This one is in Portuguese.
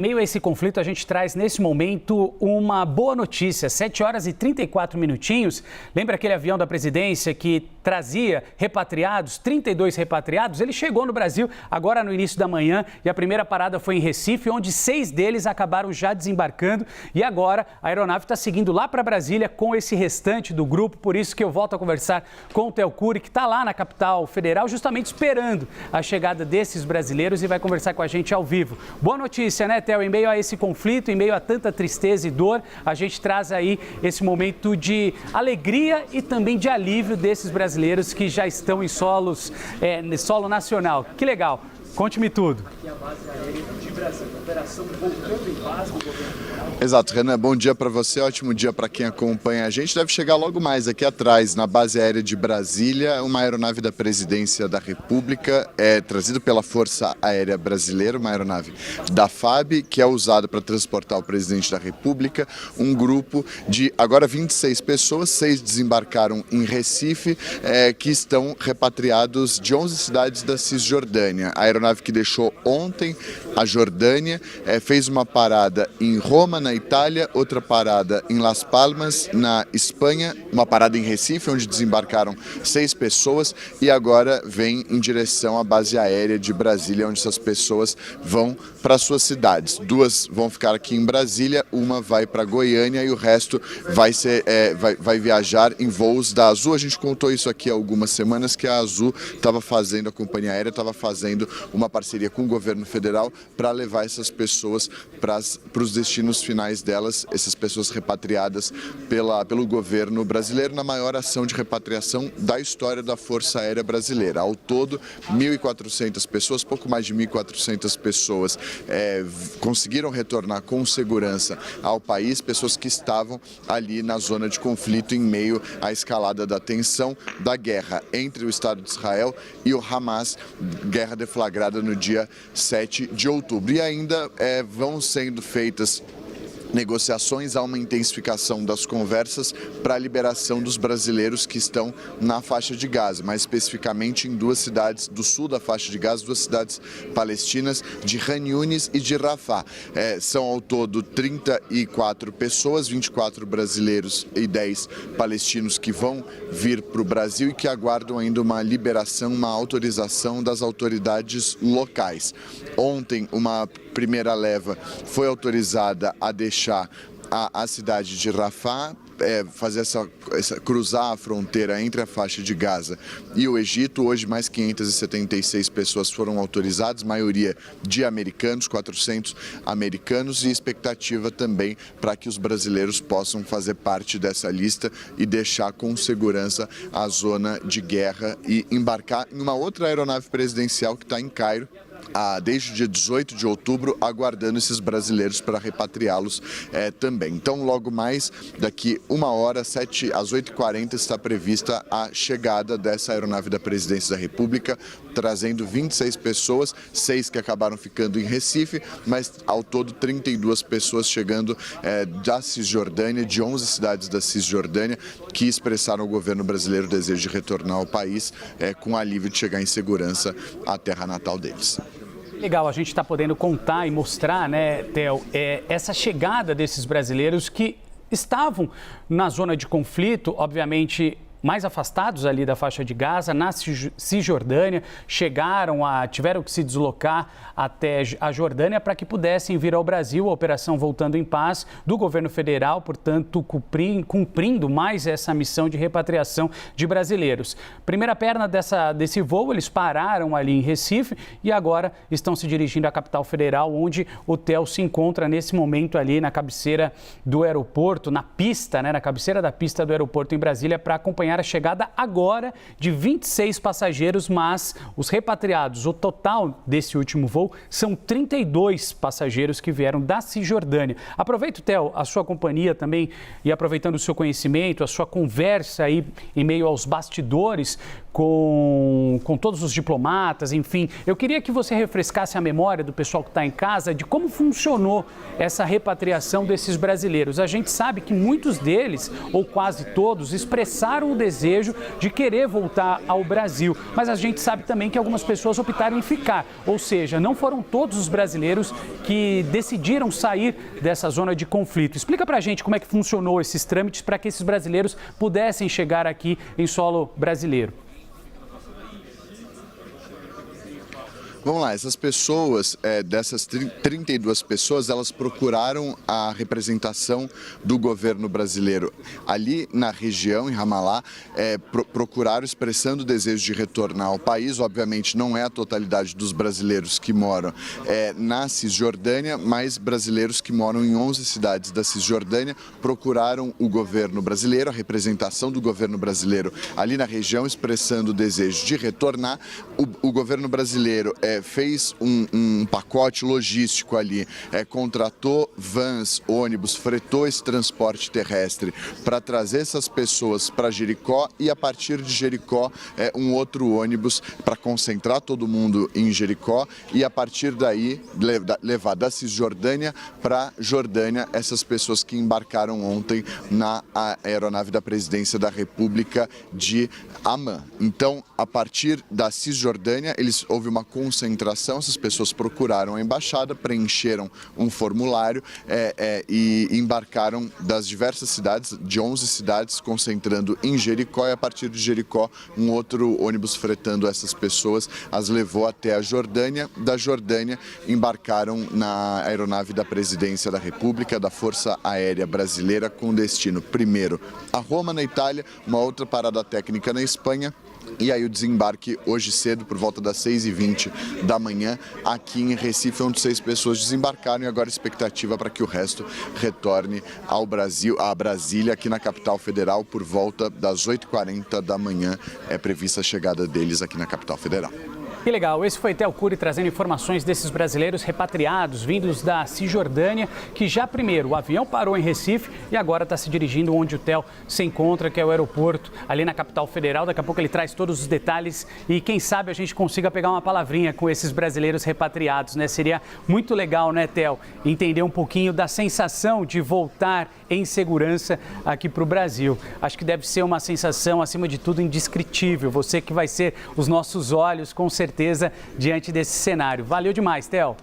Em meio a esse conflito, a gente traz nesse momento uma boa notícia. 7 horas e 34 minutinhos. Lembra aquele avião da presidência que trazia repatriados, 32 repatriados? Ele chegou no Brasil agora no início da manhã e a primeira parada foi em Recife, onde 6 deles acabaram já desembarcando. E agora a aeronave está seguindo lá para Brasília com esse restante do grupo. Por isso que eu volto a conversar com o Theo Cury, que está lá na capital federal, justamente esperando a chegada desses brasileiros e vai conversar com a gente ao vivo. Boa notícia, né, Theo? Em meio a esse conflito, em meio a tanta tristeza e dor, a gente traz aí esse momento de alegria e também de alívio desses brasileiros que já estão em solo nacional. Que legal! Conte-me tudo. Aqui é a base aérea de Brasília, operação voltando em paz do governo federal. Exato, Renan, bom dia para você, ótimo dia para quem acompanha a gente. Deve chegar logo mais aqui atrás, na base aérea de Brasília, uma aeronave da Presidência da República, trazida pela Força Aérea Brasileira, uma aeronave da FAB, que é usada para transportar o Presidente da República. Um grupo de agora 26 pessoas, 6 desembarcaram em Recife, que estão repatriados de 11 cidades da Cisjordânia. A aeronave que deixou ontem a Jordânia, fez uma parada em Roma, na Itália, outra parada em Las Palmas, na Espanha, uma parada em Recife, onde desembarcaram 6 pessoas e agora vem em direção à base aérea de Brasília, onde essas pessoas vão para suas cidades. 2 vão ficar aqui em Brasília, uma vai para Goiânia e o resto vai viajar em voos da Azul. A gente contou isso aqui há algumas semanas, que a Azul estava fazendo, a companhia aérea estava fazendo uma parceria com o governo federal para levar essas pessoas para os destinos finais delas, essas pessoas repatriadas pelo governo brasileiro, na maior ação de repatriação da história da Força Aérea Brasileira. Ao todo, 1.400 pessoas, pouco mais de 1.400 pessoas conseguiram retornar com segurança ao país, pessoas que estavam ali na zona de conflito em meio à escalada da tensão da guerra entre o Estado de Israel e o Hamas, guerra deflagrada no dia 7 de outubro. E ainda vão sendo feitas negociações, há uma intensificação das conversas para a liberação dos brasileiros que estão na faixa de Gaza, mais especificamente em 2 cidades do sul da faixa de Gaza, 2 cidades palestinas, de Khan Yunis e de Rafah. São ao todo 34 pessoas, 24 brasileiros e 10 palestinos que vão vir para o Brasil e que aguardam ainda uma liberação, uma autorização das autoridades locais. Ontem, uma primeira leva foi autorizada a deixar a cidade de Rafah, fazer cruzar a fronteira entre a faixa de Gaza e o Egito. Hoje, mais 576 pessoas foram autorizadas, maioria de americanos, 400 americanos, e expectativa também para que os brasileiros possam fazer parte dessa lista e deixar com segurança a zona de guerra e embarcar em uma outra aeronave presidencial que está em Cairo, desde o dia 18 de outubro, aguardando esses brasileiros para repatriá-los também. Então, logo mais, daqui 1 hora, às 8h40, está prevista a chegada dessa aeronave da Presidência da República, trazendo 26 pessoas, 6 que acabaram ficando em Recife, mas ao todo 32 pessoas chegando da Cisjordânia, de 11 cidades da Cisjordânia, que expressaram ao governo brasileiro o desejo de retornar ao país com alívio de chegar em segurança à terra natal deles. Legal, a gente está podendo contar e mostrar, né, Theo, essa chegada desses brasileiros que estavam na zona de conflito, obviamente mais afastados ali da faixa de Gaza, na Cisjordânia, tiveram que se deslocar até a Jordânia para que pudessem vir ao Brasil. A operação Voltando em Paz do governo federal, portanto, cumprindo mais essa missão de repatriação de brasileiros. Primeira perna desse voo, eles pararam ali em Recife e agora estão se dirigindo à capital federal, onde o Theo se encontra nesse momento ali na cabeceira do aeroporto, na pista, né, na cabeceira da pista do aeroporto em Brasília, para acompanhar a chegada agora de 26 passageiros, mas os repatriados, o total desse último voo, são 32 passageiros que vieram da Cisjordânia. Aproveito, Theo, a sua companhia também e aproveitando o seu conhecimento, a sua conversa aí em meio aos bastidores, com todos os diplomatas, enfim. Eu queria que você refrescasse a memória do pessoal que está em casa de como funcionou essa repatriação desses brasileiros. A gente sabe que muitos deles, ou quase todos, expressaram o desejo de querer voltar ao Brasil, mas a gente sabe também que algumas pessoas optaram em ficar, ou seja, não foram todos os brasileiros que decidiram sair dessa zona de conflito. Explica pra gente como é que funcionou esses trâmites para que esses brasileiros pudessem chegar aqui em solo brasileiro. Vamos lá, essas pessoas, dessas 32 pessoas, elas procuraram a representação do governo brasileiro ali na região, em Ramallah, procuraram expressando o desejo de retornar ao país. Obviamente não é a totalidade dos brasileiros que moram na Cisjordânia, mas brasileiros que moram em 11 cidades da Cisjordânia procuraram o governo brasileiro, a representação do governo brasileiro ali na região, expressando o desejo de retornar. O governo brasileiro fez um pacote logístico ali, contratou vans, ônibus, fretou esse transporte terrestre para trazer essas pessoas para Jericó e a partir de Jericó um outro ônibus para concentrar todo mundo em Jericó e a partir daí levar da Cisjordânia para Jordânia essas pessoas que embarcaram ontem na aeronave da Presidência da República de Amman. Então, a partir da Cisjordânia, houve uma concentração, essas pessoas procuraram a embaixada, preencheram um formulário e embarcaram das diversas cidades, de 11 cidades, concentrando em Jericó e a partir de Jericó um outro ônibus fretando essas pessoas as levou até a Jordânia. Da Jordânia embarcaram na aeronave da Presidência da República, da Força Aérea Brasileira, com destino primeiro a Roma, na Itália, uma outra parada técnica na Espanha. E aí o desembarque hoje cedo, por volta das 6h20 da manhã, aqui em Recife, onde 6 pessoas desembarcaram e agora a expectativa para que o resto retorne ao Brasil, a Brasília, aqui na capital federal, por volta das 8h40 da manhã. É prevista a chegada deles aqui na capital federal. Que legal, esse foi Theo Cury trazendo informações desses brasileiros repatriados, vindos da Cisjordânia, que já primeiro o avião parou em Recife e agora está se dirigindo onde o Theo se encontra, que é o aeroporto, ali na capital federal. Daqui a pouco ele traz todos os detalhes e quem sabe a gente consiga pegar uma palavrinha com esses brasileiros repatriados, né? Seria muito legal, né, Theo, entender um pouquinho da sensação de voltar em segurança aqui para o Brasil. Acho que deve ser uma sensação, acima de tudo, indescritível. Você que vai ser os nossos olhos, com certeza, diante desse cenário. Valeu demais, Theo.